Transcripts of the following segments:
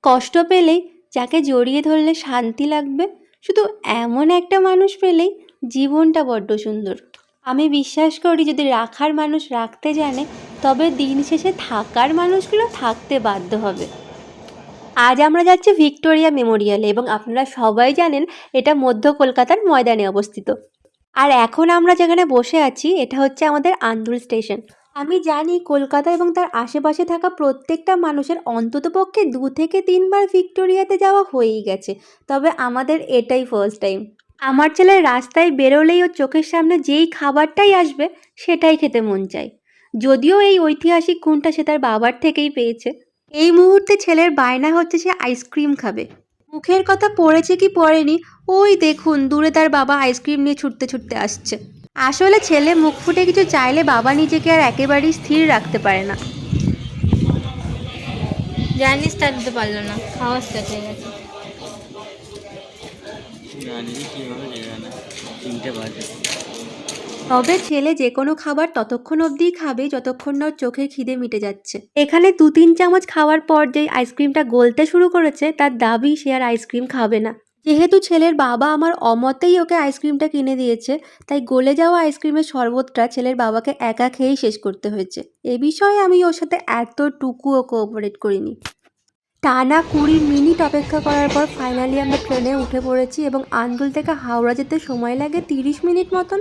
কষ্ট পেলেই যাকে জড়িয়ে ধরলে শান্তি লাগবে, শুধু এমন একটা মানুষ পেলেই জীবনটা বড্ড সুন্দর। আমি বিশ্বাস করি যদি রাখার মানুষ রাখতে জানে, তবে দিন শেষে থাকার মানুষগুলো থাকতে বাধ্য হবে। আজ আমরা যাচ্ছি ভিক্টোরিয়া মেমোরিয়ালে, এবং আপনারা সবাই জানেন এটা মধ্য কলকাতার ময়দানে অবস্থিত। আর এখন আমরা যেখানে বসে আছি এটা হচ্ছে আমাদের আন্দুল স্টেশন। আমি জানি কলকাতা এবং তার আশেপাশে থাকা প্রত্যেকটা মানুষের অন্ততপক্ষে 2 থেকে 3 বার ভিক্টোরিয়াতে যাওয়া হয়েই গেছে, তবে আমাদের এটাই ফার্স্ট টাইম। আমার ছেলে রাস্তায় বেরোলেই ওর চোখের সামনে যেই খাবারটাই আসবে সেটাই খেতে মন চায়। যদিও এই ঐতিহাসিক গুণটা সে তার বাবার থেকেই পেয়েছে। এই মুহূর্তে ছেলের বায়না হচ্ছে সে আইসক্রিম খাবে। মুখের কথা পড়েছে কি পড়েনি, ওই দেখুন দূরে তার বাবা আইসক্রিম নিয়ে ছুটতে ছুটতে আসছে। আসলে ছেলে মুখ ফুটে কিছু চাইলে বাবা নিজেকে আর একেবারেই স্থির রাখতে পারে না। জার্নি স্টার্ট দিতে পারলো না, খাওয়া স্টার্ট হয়ে গেছে। তবে ছেলে যে কোনো খাবার ততক্ষণ অবধিই খাবে যতক্ষণ না ওর চোখের খিদে মিটে যাচ্ছে। এখানে 2-3 চামচ খাওয়ার পর যে আইসক্রিমটা গলতে শুরু করেছে তার দাবি সে আর আইসক্রিম খাবে না। যেহেতু ছেলের বাবা আমার অমতেই ওকে আইসক্রিমটা কিনে দিয়েছে, তাই গলে যাওয়া আইসক্রিমের শরবতটা ছেলের বাবাকে একা খেয়েই শেষ করতে হয়েছে। এ বিষয়ে আমি ওর সাথে এতটুকুও কোঅপারেট করিনি। টানা 20 মিনিট অপেক্ষা করার পর ফাইনালি আমরা ট্রেনে উঠে পড়েছি, এবং আন্দুল থেকে হাওড়া যেতে সময় লাগে 30 মিনিট মতন,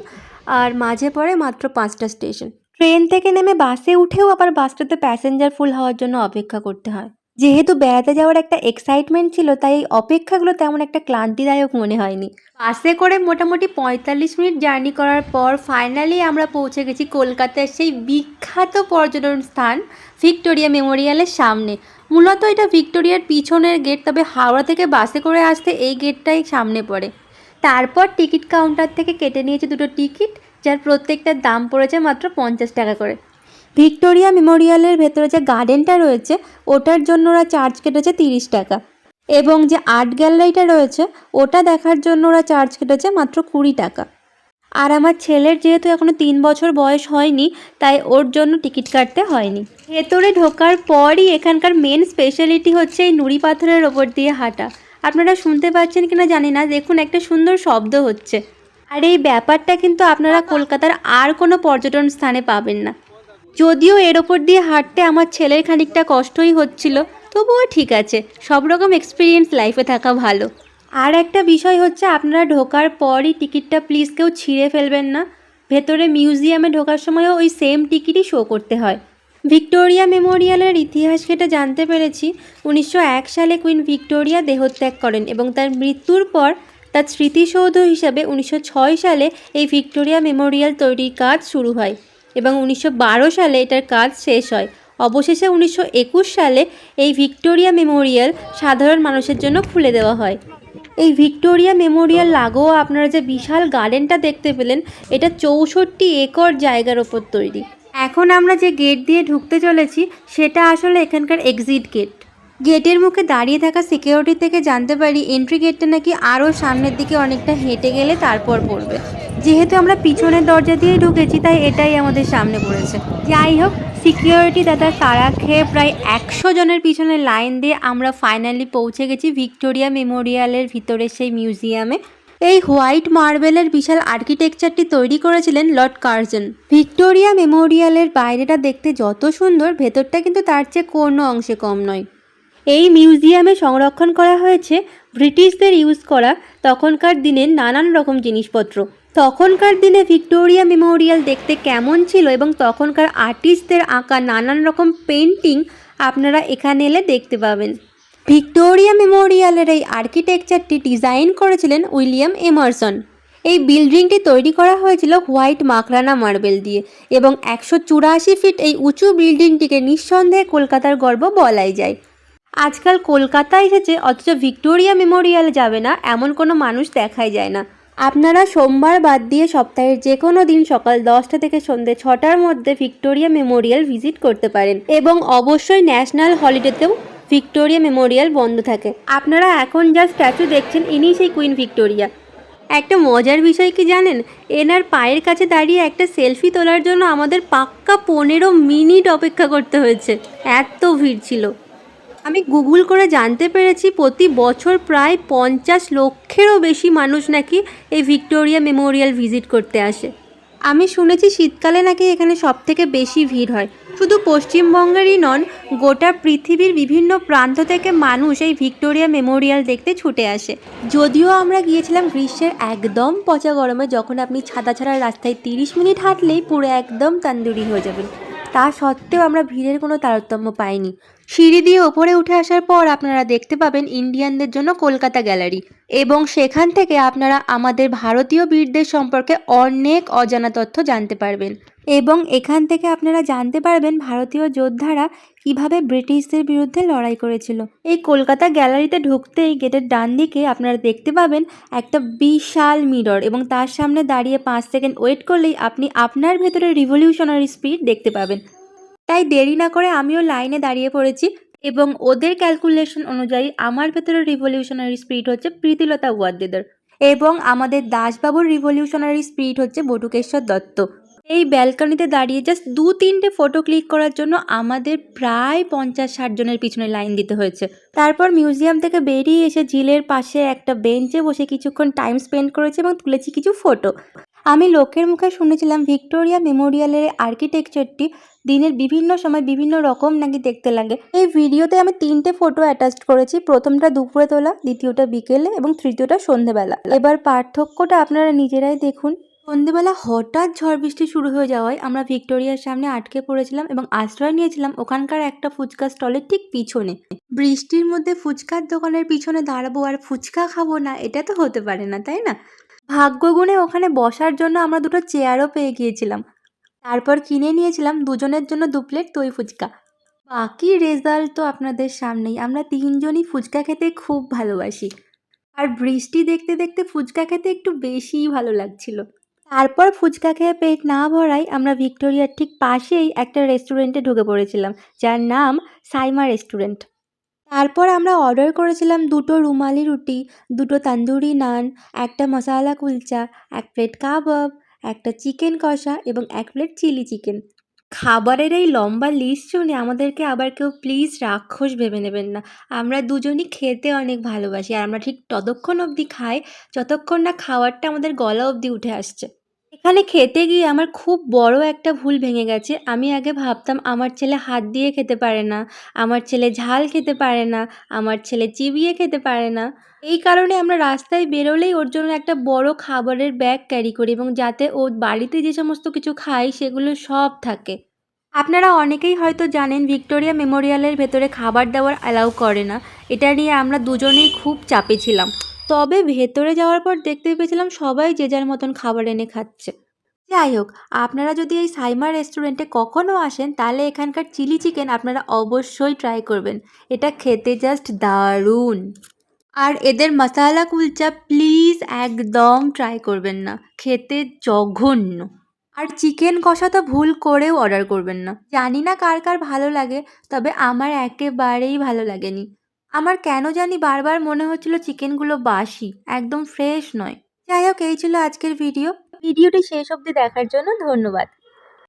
আর মাঝে পড়ে মাত্র 5টা স্টেশন। ট্রেন থেকে নেমে বাসে উঠেও আবার বাসটাতে প্যাসেঞ্জার ফুল হওয়ার জন্য অপেক্ষা করতে হয়। যেহেতু বেড়াতে যাওয়ার একটা এক্সাইটমেন্ট ছিল, তাই এই অপেক্ষাগুলো তেমন একটা ক্লান্তিদায়ক মনে হয়নি। বাসে করে মোটামুটি 45 মিনিট জার্নি করার পর ফাইনালি আমরা পৌঁছে গেছি কলকাতার সেই বিখ্যাত পর্যটন স্থান ভিক্টোরিয়া মেমোরিয়ালের সামনে। মূলত এটা ভিক্টোরিয়ার পিছনের গেট, তবে হাওড়া থেকে বাসে করে আসতে এই গেটটাই সামনে পড়ে। তারপর টিকিট কাউন্টার থেকে কেটে নিয়েছে 2টো টিকিট, যার প্রত্যেকটার দাম পড়েছে মাত্র 50 টাকা করে। ভিক্টোরিয়া মেমোরিয়ালের ভেতরে যে গার্ডেনটা রয়েছে ওটার জন্য ওরা চার্জ কেটেছে 30 টাকা, এবং যে আর্ট গ্যালারিটা রয়েছে ওটা দেখার জন্য ওরা চার্জ কেটেছে মাত্র 20 টাকা। আর আমার ছেলের যেহেতু এখনও 3 বছর বয়স হয়নি, তাই ওর জন্য টিকিট কাটতে হয়নি। ভেতরে ঢোকার পরই এখানকার মেন স্পেশালিটি হচ্ছে এই নুড়ি পাথরের ওপর দিয়ে হাঁটা। আপনারা শুনতে পাচ্ছেন কিনা জানি না, দেখুন একটা সুন্দর শব্দ হচ্ছে। আর এই ব্যাপারটা কিন্তু আপনারা কলকাতার আর কোনো পর্যটন স্থানে পাবেন না। যদিও এর ওপর দিয়ে হাঁটতে আমার ছেলের খানিকটা কষ্টই হচ্ছিল, তবুও ঠিক আছে, সব রকম এক্সপিরিয়েন্স লাইফে থাকা ভালো। আর একটা বিষয় হচ্ছে, আপনারা ঢোকার পরই টিকিটটা প্লিজ কেউ ছিঁড়ে ফেলবেন না। ভেতরে মিউজিয়ামে ঢোকার সময়ও ওই সেম টিকিটই শো করতে হয়। ভিক্টোরিয়া মেমোরিয়ালের ইতিহাস ঘেঁটে জানতে পেরেছি 1901 সালে কুইন ভিক্টোরিয়া দেহত্যাগ করেন, এবং তার মৃত্যুর পর তার স্মৃতিসৌধ হিসাবে 1906 সালে এই ভিক্টোরিয়া মেমোরিয়াল তৈরির কাজ শুরু হয়, এবং 1912 সালে এটার কাজ শেষ হয়। অবশেষে 1921 সালে এই ভিক্টোরিয়া মেমোরিয়াল সাধারণ মানুষের জন্য খুলে দেওয়া হয়। এই ভিক্টোরিয়া মেমোরিয়াল লাগোয়া আপনারা যে বিশাল গার্ডেনটা দেখতে পেলেন, এটা 64 একর জায়গার ওপর তৈরি। এখন আমরা যে গেট দিয়ে ঢুকতে চলেছি সেটা আসলে এখানকার এক্সিট গেট। গেটের মুখে দাঁড়িয়ে থাকা সিকিউরিটি থেকে জানতে পারি এন্ট্রি গেটটা নাকি আরও সামনের দিকে অনেকটা হেঁটে গেলে তারপর পড়বে। যেহেতু আমরা পিছনের দরজা দিয়েই ঢুকেছি, তাই এটাই আমাদের সামনে পড়েছে। যাই হোক, সিকিউরিটি দাদা তাড়া খেয়ে প্রায় 100 জনের পিছনে লাইন দিয়ে আমরা ফাইনালি পৌঁছে গেছি ভিক্টোরিয়া মেমোরিয়ালের ভিতরে সেই মিউজিয়ামে। এই হোয়াইট মার্বেলের বিশাল আর্কিটেকচারটি তৈরি করেছিলেন লর্ড কার্জন। ভিক্টোরিয়া মেমোরিয়ালের বাইরেটা দেখতে যত সুন্দর, ভেতরটা কিন্তু তার চেয়ে কোনো অংশে কম নয়। এই মিউজিয়ামে সংরক্ষণ করা হয়েছে ব্রিটিশদের ইউজ করা তখনকার দিনের নানান রকম জিনিসপত্র। তখনকার দিনে ভিক্টোরিয়া মেমোরিয়াল দেখতে কেমন ছিল এবং তখনকার আর্টিস্টদের আঁকা নানান রকম পেন্টিং আপনারা এখানে এলে দেখতে পাবেন। ভিক্টোরিয়া মেমোরিয়ালের এই আর্কিটেকচারটি ডিজাইন করেছিলেন উইলিয়াম এমারসন। এই বিল্ডিংটি তৈরি করা হয়েছিল হোয়াইট মাকরানা মার্বেল দিয়ে, এবং 184 ফিট এই উঁচু বিল্ডিংটিকে নিঃসন্দেহে কলকাতার গর্ব বলাই যায়। আজকাল কলকাতায় এসেছে অথচ ভিক্টোরিয়া মেমোরিয়াল যাবে না এমন কোনো মানুষ দেখাই যায় না। আপনারা সোমবার বাদ দিয়ে সপ্তাহের যে কোনো দিন সকাল 10টা থেকে সন্ধ্যে 6টার মধ্যে ভিক্টোরিয়া মেমোরিয়াল ভিজিট করতে পারেন, এবং অবশ্যই ন্যাশনাল হলিডেতেও ভিক্টোরিয়া মেমোরিয়াল বন্ধ থাকে। আপনারা এখন যা স্ট্যাচু দেখছেন ইনি সেই কুইন ভিক্টোরিয়া। একটা মজার বিষয় কি জানেন, এনার পায়ের কাছে দাঁড়িয়ে একটা সেলফি তোলার জন্য আমাদের পাক্কা 15 মিনিট অপেক্ষা করতে হয়েছে, এত ভিড় ছিল। আমি গুগল করে জানতে পেরেছি প্রতি বছর প্রায় 50 লক্ষেরও বেশি মানুষ নাকি এই ভিক্টোরিয়া মেমোরিয়াল ভিজিট করতে আসে। আমি শুনেছি শীতকালে নাকি এখানে সবথেকে বেশি ভিড় হয়। শুধু পশ্চিমবঙ্গেরই নন, গোটা পৃথিবীর বিভিন্ন প্রান্ত থেকে মানুষ এই ভিক্টোরিয়া মেমোরিয়াল দেখতে ছুটে আসে। যদিও আমরা গিয়েছিলাম গ্রীষ্মের একদম পচা গরমে, যখন আপনি ছাতা ছাড়া রাস্তায় 30 মিনিট হাঁটলেই পুরো একদম তান্দুরি হয়ে যাবেন। তা সত্ত্বেও আমরা ভিড়ের কোনো তারতম্য পাইনি। সিঁড়ি দিয়ে ওপরে উঠে আসার পর আপনারা দেখতে পাবেন ইন্ডিয়ানদের জন্য কলকাতা গ্যালারি, এবং সেখান থেকে আপনারা আমাদের ভারতীয় বীরদের সম্পর্কে অনেক অজানা তথ্য জানতে পারবেন। এবং এখান থেকে আপনারা জানতে পারবেন ভারতীয় যোদ্ধারা কিভাবে ব্রিটিশদের বিরুদ্ধে লড়াই করেছিল। এই কলকাতা গ্যালারিতে ঢুকতেই গেটের ডান দিকে আপনারা দেখতে পাবেন একটা বিশাল মিরর, এবং তার সামনে দাঁড়িয়ে 5 সেকেন্ড ওয়েট করলেই আপনি আপনার ভেতরে রিভলিউশনারি স্পিড দেখতে পাবেন। তাই দেরি না করে আমিও লাইনে দাঁড়িয়ে পড়েছি, এবং ওদের ক্যালকুলেশন অনুযায়ী আমার ভেতরে রিভলিউশনারি স্পিরিট হচ্ছে প্রীতিলতা ওয়াদ্দেদার, এবং আমাদের দাসবাবুর রিভলিউশনারি স্পিরিট হচ্ছে বটুকেশ্বর দত্ত। এই ব্যালকনিতে দাঁড়িয়ে জাস্ট 2-3টে ফটো ক্লিক করার জন্য আমাদের প্রায় 50-60 জনের পিছনে লাইন দিতে হয়েছে। তারপর মিউজিয়াম থেকে বেরিয়ে এসে ঝিলের পাশে একটা বেঞ্চে বসে কিছুক্ষণ টাইম স্পেন্ড করেছি এবং তুলেছি কিছু ফটো। আমি লোকের মুখে শুনেছিলাম ভিক্টোরিয়া মেমোরিয়ালের আর্কিটেকচারটি দিনের বিভিন্ন সময় বিভিন্ন রকম নাকি দেখতে লাগে। এই ভিডিওতে আমি 3টে ফটো অ্যাটাচ করেছি। প্রথমটা দুপুরে তোলা, দ্বিতীয়টা বিকেলে, এবং তৃতীয়টা সন্ধেবেলা। এবার পার্থক্যটা আপনারা নিজেরাই দেখুন। সন্ধেবেলা হঠাৎ ঝড় বৃষ্টি শুরু হয়ে যাওয়ায় আমরা ভিক্টোরিয়ার সামনে আটকে পড়েছিলাম এবং আশ্রয় নিয়েছিলাম ওখানকার একটা ফুচকা স্টলের ঠিক পিছনে। বৃষ্টির মধ্যে ফুচকার দোকানের পিছনে দাঁড়াবো আর ফুচকা খাবো না, এটা তো হতে পারে না, তাই না? ভাগ্যগুণে ওখানে বসার জন্য আমরা দুটো চেয়ারও পেয়ে গিয়েছিলাম। তারপর কিনে নিয়েছিলাম দুজনের জন্য 2 প্লেট দই ফুচকা। বাকি রেজাল্ট তো আপনাদের সামনেই। আমরা 3জনই ফুচকা খেতে খুব ভালোবাসি, আর বৃষ্টি দেখতে দেখতে ফুচকা খেতে একটু বেশিই ভালো লাগছিল। তারপর ফুচকা খেয়ে পেট না ভরাই আমরা ভিক্টোরিয়ার ঠিক পাশেই একটা রেস্টুরেন্টে ঢুকে পড়েছিলাম, যার নাম সাইমা রেস্টুরেন্ট। তারপর আমরা অর্ডার করেছিলাম 2টো রুমালি রুটি, 2টো তন্দুরি নান, একটা মশালা কুলচা, 1 প্লেট কাবাব, একটা চিকেন কষা এবং 1 প্লেট চিলি চিকেন। খাবারের এই লম্বা লিস্ট শুনে আমাদেরকে আবার কেউ প্লিজ রাক্ষস ভেবে নেবেন না। আমরা দুজনই খেতে অনেক ভালোবাসি, আর আমরা ঠিক ততক্ষণ অবধি খাই যতক্ষণ না খাবারটা আমাদের গলা অবধি উঠে আসছে। এখানে খেতে গিয়ে আমার খুব বড় একটা ভুল ভেঙে গেছে। আমি আগে ভাবতাম আমার ছেলে হাত দিয়ে খেতে পারে না, আমার ছেলে ঝাল খেতে পারে না, আমার ছেলে চিবিয়ে খেতে পারে না। এই কারণে আমরা রাস্তায় বেরোলেই ওর জন্য একটা বড় খাবারের ব্যাগ ক্যারি করি, এবং যাতে ও বাড়িতে যে সমস্ত কিছু খায় সেগুলো সব থাকে। আপনারা অনেকেই হয়তো জানেন ভিক্টোরিয়া মেমোরিয়ালের ভেতরে খাবার দাবার অ্যালাউ করে না। এটা নিয়ে আমরা দুজনেই খুব চাপে ছিলাম। তবে ভেতরে যাওয়ার পর দেখতে পেয়েছিলাম সবাই যে যার মতন খাবার এনে খাচ্ছে। যাই হোক, আপনারা যদি এই সাইমা রেস্টুরেন্টে কখনও আসেন তাহলে এখানকার চিলি চিকেন আপনারা অবশ্যই ট্রাই করবেন। এটা খেতে জাস্ট দারুণ। আর এদের মশালা কুলচা প্লিজ একদম ট্রাই করবেন না, খেতে জঘন্য। আর চিকেন কষা তো ভুল করেও অর্ডার করবেন না। জানি না কার কার ভালো লাগে, তবে আমার একেবারেই ভালো লাগেনি। আমার কেন জানি বারবার মনে হচ্ছিল চিকেনগুলো বাসি, একদম ফ্রেশ নয়। যাই হোক, এই ছিল আজকের ভিডিওটি শেষ অবধি দেখার জন্য ধন্যবাদ।